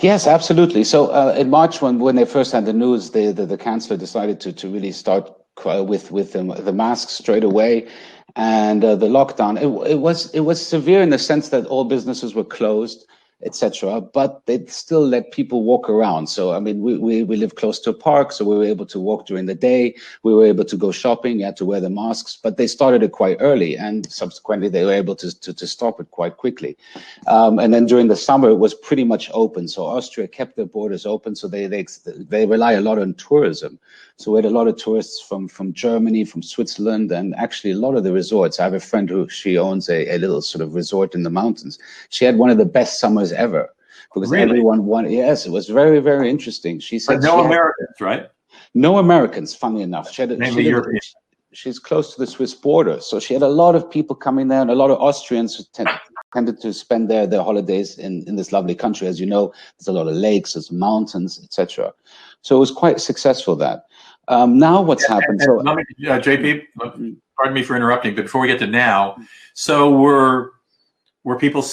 Yes, absolutely. So in March, when they first had the news, the chancellor decided to really start with the masks straight away, and the lockdown. It was severe in the sense that all businesses were closed, etc. But they still let people walk around. So I mean, we live close to a park, so we were able to walk during the day. We were able to go shopping. You had to wear the masks, but they started it quite early, and subsequently they were able to stop it quite quickly. And then during the summer, it was pretty much open. So Austria kept their borders open. So they rely a lot on tourism. So we had a lot of tourists from Germany, from Switzerland, and actually a lot of the resorts. I have a friend she owns a little sort of resort in the mountains. She had one of the best summers ever because everyone wanted. Yes, it was very, very interesting. She said, but no Americans, right? No Americans. Funny enough, she's close to the Swiss border, so she had a lot of people coming there, and a lot of Austrians who tended to spend their holidays in this lovely country. As you know, there's a lot of lakes, there's mountains, etc. So it was quite successessful. That now what's happened? So JP, pardon me for interrupting, but before we get to now, so were people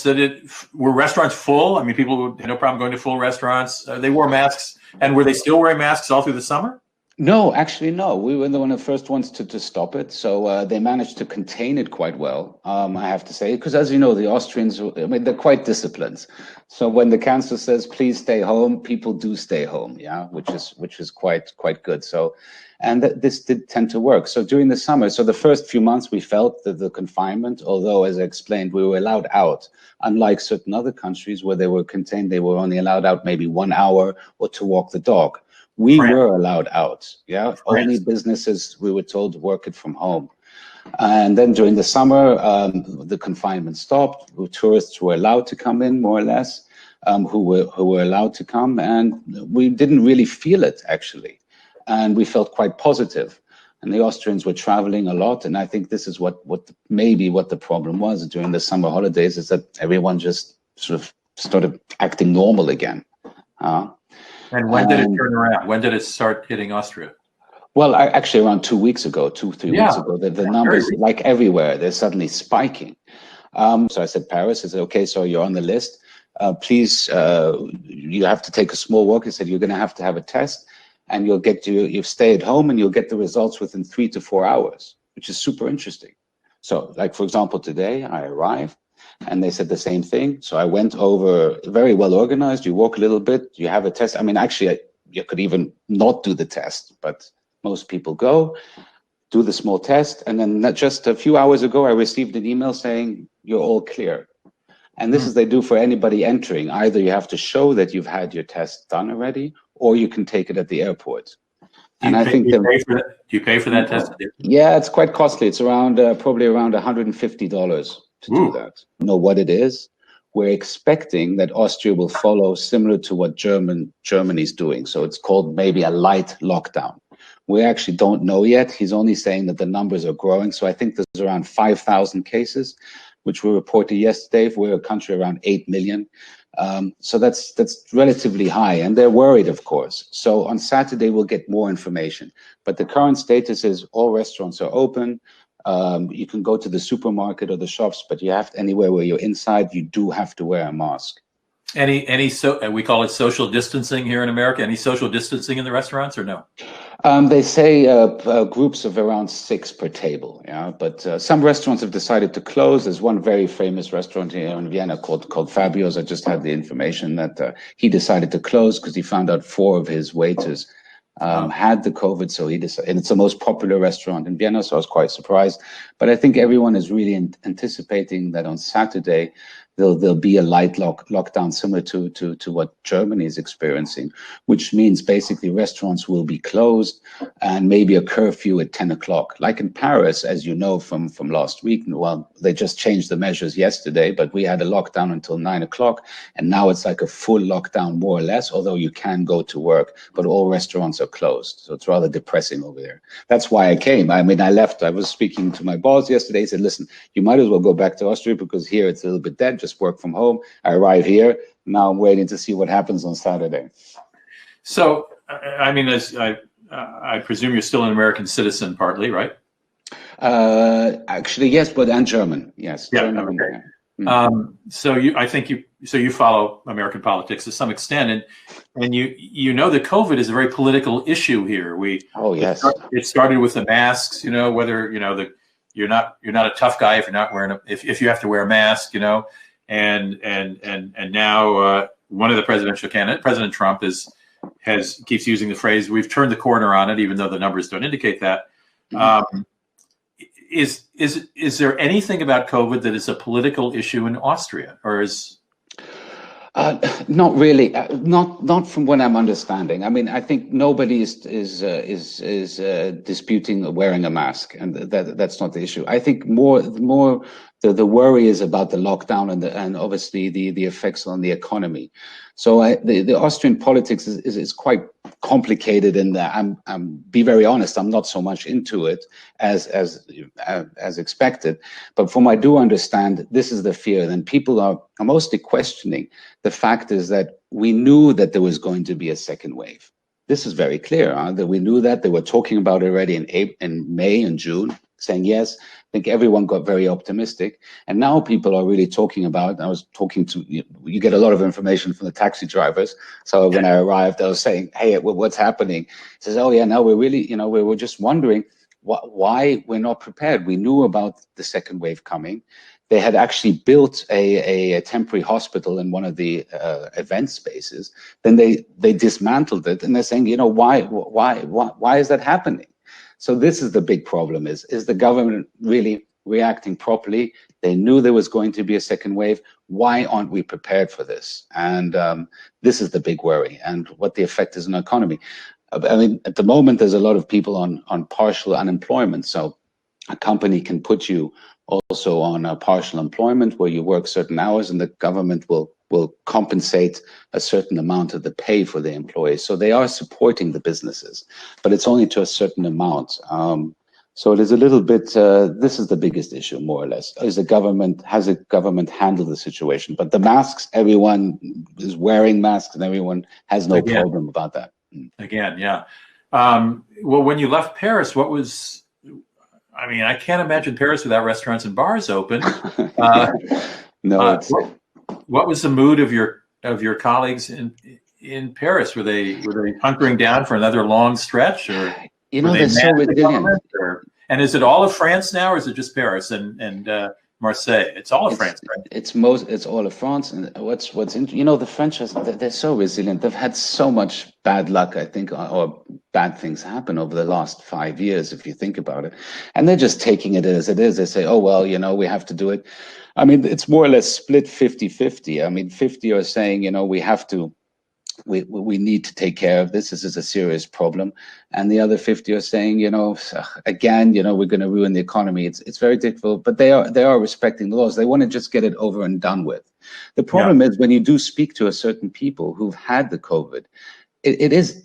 were restaurants full? I mean, people had no problem going to full restaurants. They wore masks, and were they still wearing masks all through the summer? No, actually, no. We were one of the first ones to stop it. So they managed to contain it quite well, I have to say, because as you know, the Austrians, I mean, they're quite disciplined. So when the chancellor says, please stay home, people do stay home, yeah, which is quite good. So, and this did tend to work. So during the summer, so the first few months, we felt that the confinement, although, as I explained, we were allowed out, unlike certain other countries where they were contained, they were only allowed out maybe 1 hour or to walk the dog. We were allowed out, yeah. Only businesses, we were told, work it from home. And then during the summer, the confinement stopped. Tourists were allowed to come in, more or less, who were allowed to come, and we didn't really feel it actually, and we felt quite positive. And the Austrians were traveling a lot, and I think this is what the problem was during the summer holidays, is that everyone just sort of started acting normal again. And when did it turn around? When did it start hitting Austria? Well, actually around 2 weeks ago, 3 weeks ago, the numbers, like everywhere, they're suddenly spiking. So I said, Paris, I said, okay, so you're on the list. Please, you have to take a small walk. He said, you're going to have a test, and you stay at home and you'll get the results within 3 to 4 hours, which is super interesting. So, like, for example, today I arrived and they said the same thing. So I went over, very well organized. You walk a little bit, you have a test. I mean, actually, you could even not do the test, but most people go, do the small test. And then just a few hours ago, I received an email saying, you're all clear. And this is they do for anybody entering. Either you have to show that you've had your test done already, or you can take it at the airport. And I think do you pay for that test? Yeah, it's quite costly. It's around probably around $150 to do that. You know what it is? We're expecting that Austria will follow similar to what Germany's doing. So it's called maybe a light lockdown. We actually don't know yet. He's only saying that the numbers are growing. So I think there's around 5,000 cases, which were reported yesterday. We're a country around 8 million. So that's relatively high, and they're worried, of course. So on Saturday, we'll get more information. But the current status is all restaurants are open. You can go to the supermarket or the shops, but you have anywhere where you're inside, you do have to wear a mask. We call it social distancing here in America. Any social distancing in the restaurants or no? They say groups of around 6 per table. Yeah, but some restaurants have decided to close. There's one very famous restaurant here in Vienna called Fabio's. I just had the information that he decided to close because he found out 4 of his waiters had the COVID. So he decided, and it's the most popular restaurant in Vienna. So I was quite surprised. But I think everyone is really anticipating that on Saturday there'll be a light lockdown similar to what Germany is experiencing, which means basically restaurants will be closed and maybe a curfew at 10 o'clock. Like in Paris, as you know from last week, well, they just changed the measures yesterday, but we had a lockdown until 9 o'clock. And now it's like a full lockdown, more or less, although you can go to work, but all restaurants are closed. So it's rather depressing over there. That's why I came. I mean, I left. I was speaking to my boss yesterday. He said, listen, you might as well go back to Austria because here it's a little bit dead. Just work from home. I arrive here. Now I'm waiting to see what happens on Saturday. So, I mean, as I presume you're still an American citizen, partly, right? Actually, yes, and German, yes. Yeah. German, okay. So you follow American politics to some extent, and you know that COVID is a very political issue here. Yes. It started with the masks. You know, whether you're not a tough guy if you're not wearing if you have to wear a mask. You know. And now one of the presidential candidates, President Trump, keeps using the phrase "we've turned the corner on it," even though the numbers don't indicate that. Is there anything about COVID that is a political issue in Austria, or is? Not really. Not from what I'm understanding. I mean, I think nobody is disputing wearing a mask, and that's not the issue. I think more the worry is about the lockdown and obviously the effects on the economy. So the Austrian politics is quite complicated in that be very honest, I'm not so much into it as expected. But from I do understand, this is the fear. Then people are mostly questioning the fact is that we knew that there was going to be a second wave. This is very clear, that we knew that. They were talking about it already in May and June, saying yes. I think everyone got very optimistic. And now people are really talking about, I was talking to, you get a lot of information from the taxi drivers. So when I arrived, I was saying, hey, what's happening? He says, oh yeah, no, we're really, we were just wondering why we're not prepared. We knew about the second wave coming. They had actually built a temporary hospital in one of the event spaces. Then they dismantled it, and they're saying, why is that happening? So this is the big problem: is the government really reacting properly? They knew there was going to be a second wave. Why aren't we prepared for this? And this is the big worry, and what the effect is on the economy. I mean, at the moment, there's a lot of people on partial unemployment. So a company can put you also on a partial employment where you work certain hours, and the government will compensate a certain amount of the pay for the employees. So they are supporting the businesses, but it's only to a certain amount. So it is a little bit, this is the biggest issue, more or less. Has the government handled the situation? But the masks, everyone is wearing masks and everyone has no problem about that. Again, yeah. Well, when you left Paris, I can't imagine Paris without restaurants and bars open. No. What was the mood of your colleagues in Paris? Were they hunkering down for another long stretch, or they're so resilient? And is it all of France now, or is it just Paris and Marseille? It's all of France, right? It's all of France. And the French, they're so resilient. They've had so much bad luck, I think, or bad things happen over the last 5 years, if you think about it. And they're just taking it as it is. They say, oh, well, we have to do it. I mean, it's more or less split 50-50. I mean, 50 are saying, we have to, we need to take care of this. This is a serious problem. And the other 50 are saying, again, we're going to ruin the economy. It's very difficult, but they are respecting the laws. They want to just get it over and done with. The problem is when you do speak to a certain people who've had the COVID,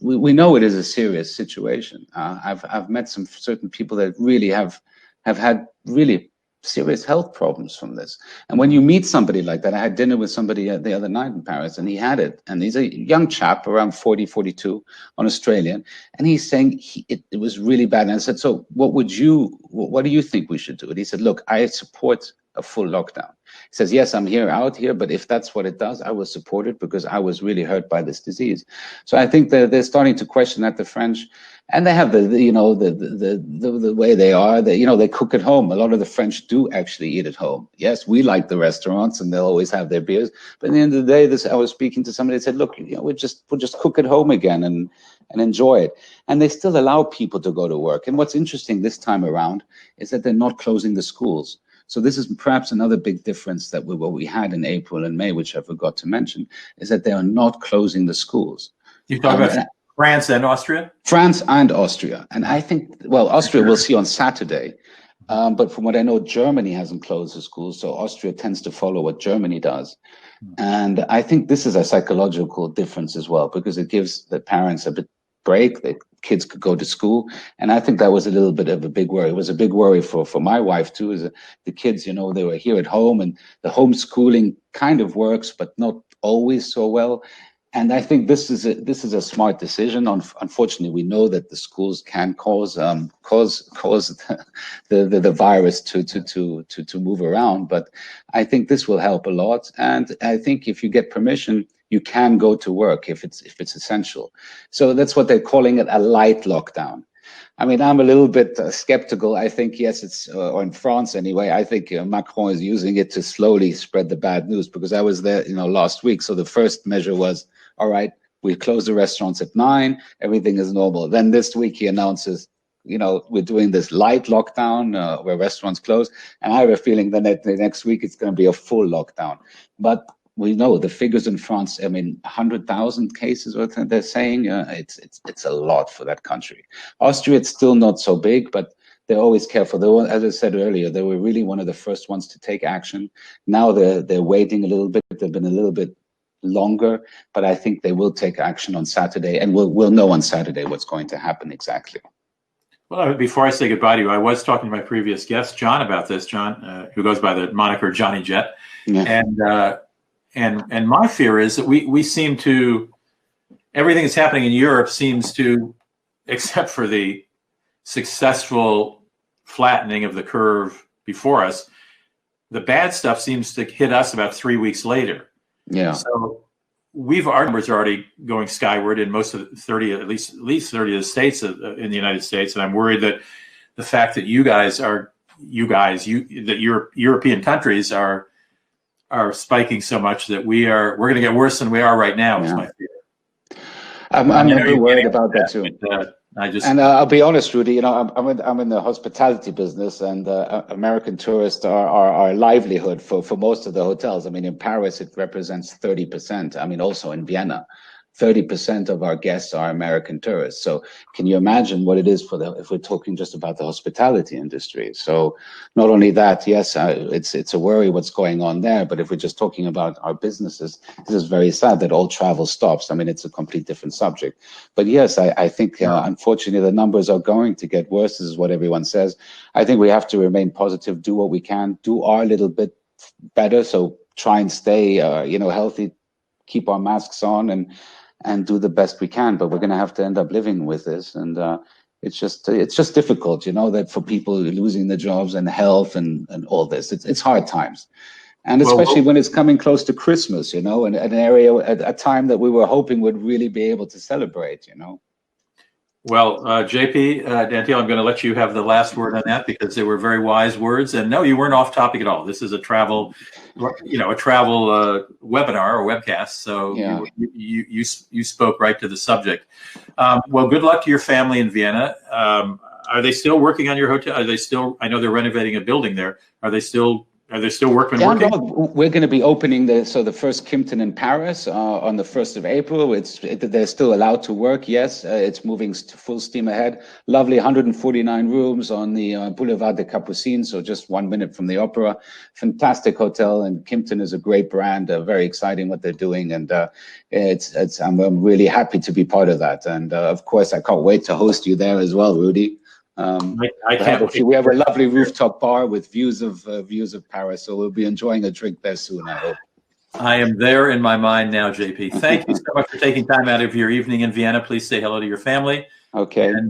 we know it is a serious situation. I've met some certain people that really have had really serious health problems from this. And when you meet somebody like that, I had dinner with somebody the other night in Paris, and he had it. And he's a young chap, around 40, 42, an Australian. And he's saying it was really bad. And I said, so what do you think we should do? And he said, look, I support a full lockdown. He says, yes, I'm out here, but if that's what it does, I will support it because I was really hurt by this disease. So I think they're starting to question that, the French, and they have the way they are. They cook at home. A lot of the French do actually eat at home. Yes, we like the restaurants, and they'll always have their beers. But at the end of the day, I was speaking to somebody that said, look, we'll just cook at home again and enjoy it. And they still allow people to go to work. And what's interesting this time around is that they're not closing the schools. So this is perhaps another big difference that what we had in April and May, which I forgot to mention, is that they are not closing the schools. You talk about France and Austria? France and Austria. And I think, well, Austria we'll see on Saturday. But from what I know, Germany hasn't closed the schools. So Austria tends to follow what Germany does. And I think this is a psychological difference as well, because it gives the parents a bit break. The kids could go to school. And I think that was a little bit of a big worry. It was a big worry for my wife too, is the kids, they were here at home, and the homeschooling kind of works, but not always so well. And I think this is a smart decision. Unfortunately, we know that the schools can cause the virus to move around. But I think this will help a lot. And I think if you get permission, you can go to work if it's essential. So that's what they're calling it, a light lockdown. I mean, I'm a little bit skeptical. I think, yes, or in France anyway, I think Macron is using it to slowly spread the bad news, because I was there, last week. So the first measure was, all right, we close the restaurants at 9, everything is normal. Then this week he announces, we're doing this light lockdown where restaurants close. And I have a feeling that the next week it's going to be a full lockdown. But we know the figures in France, 100,000 cases, what they're saying, it's a lot for that country. Austria, it's still not so big, but they're always careful. As I said earlier, they were really one of the first ones to take action. Now they're waiting a little bit. They've been a little bit longer, but I think they will take action on Saturday, and we'll know on Saturday what's going to happen exactly. Well, before I say goodbye to you, I was talking to my previous guest, John, about this. John, who goes by the moniker Johnny Jet, and my fear is that we seem to, everything that's happening in Europe seems to, except for the successful flattening of the curve before us, the bad stuff seems to hit us about 3 weeks later. Yeah. So our numbers are already going skyward in most of the 30, at least 30 of the states in the United States. And I'm worried that the fact that European countries are spiking so much that we're going to get worse than we are right now. Is my fear. I'm really worried about that too. And I'll be honest, Rudy. I'm in the hospitality business, and American tourists are our livelihood for most of the hotels. I mean, in Paris, it represents 30%. I mean, also in Vienna, 30% of our guests are American tourists. So can you imagine what it is if we're talking just about the hospitality industry? So not only that, yes, it's a worry what's going on there, but if we're just talking about our businesses, this is very sad that all travel stops. I mean, it's a complete different subject. But yes, I think unfortunately the numbers are going to get worse. This is what everyone says. I think we have to remain positive, do what we can, do our little bit better. So try and stay, healthy, keep our masks on, and do the best we can, but we're going to have to end up living with this. And it's just difficult, that for people losing their jobs and health and all this, it's hard times. And especially when it's coming close to Christmas, and an area at a time that we were hoping would really be able to celebrate, Well, JP Dantil, I'm going to let you have the last word on that because they were very wise words. And no, you weren't off topic at all. This is a travel, webinar or webcast. So Yeah. you spoke right to the subject. Well, good luck to your family in Vienna. Are they still working on your hotel? Are they still? I know they're renovating a building there. Are they still working? Yeah, no, we're going to be opening the first Kimpton in Paris on the 1st of April. They're still allowed to work. Yes, it's moving full steam ahead. Lovely 149 rooms on the Boulevard des Capucines, so just 1 minute from the opera. Fantastic hotel, and Kimpton is a great brand. Very exciting what they're doing, and I'm really happy to be part of that. And of course, I can't wait to host you there as well, Rudy. I can't wait. We have a lovely rooftop bar with views of Paris, so we'll be enjoying a drink there soon, I hope. I am there in my mind now, JP. Thank you so much for taking time out of your evening in Vienna. Please say hello to your family. Okay. And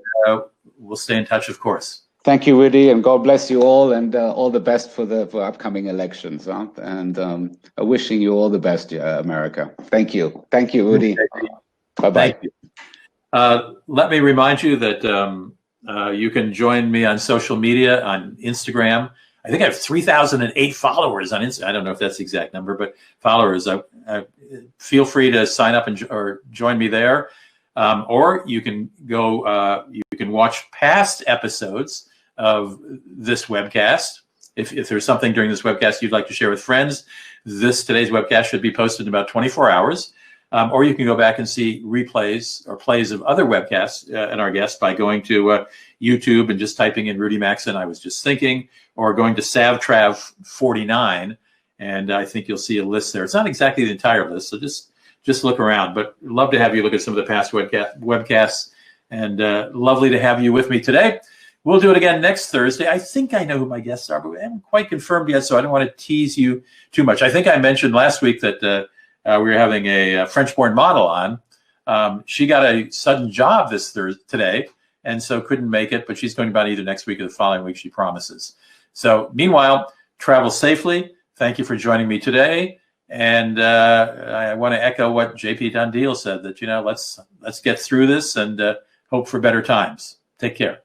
we'll stay in touch, of course. Thank you, Rudy, and God bless you all, and all the best for upcoming elections. And wishing you all the best, America. Thank you. Thank you, Rudy. Bye-bye. Thank you. Let me remind you that you can join me on social media on Instagram. I think I have 3,008 followers on Instagram. I don't know if that's the exact number, but followers. Feel free to sign up or join me there. Or you can go. You can watch past episodes of this webcast. If there's something during this webcast you'd like to share with friends, today's webcast should be posted in about 24 hours. Or you can go back and see replays or plays of other webcasts and our guests by going to YouTube and just typing in Rudy Maxa and I Was Just Thinking, or going to SavTrav49, and I think you'll see a list there. It's not exactly the entire list, so just look around. But love to have you look at some of the past webcasts, and lovely to have you with me today. We'll do it again next Thursday. I think I know who my guests are, but we haven't quite confirmed yet, so I don't want to tease you too much. I think I mentioned last week that we were having a French-born model on. She got a sudden job today, and so couldn't make it, but she's going about either next week or the following week, she promises. So meanwhile, travel safely. Thank you for joining me today. And I want to echo what JP Dantil said, that, let's get through this and hope for better times. Take care.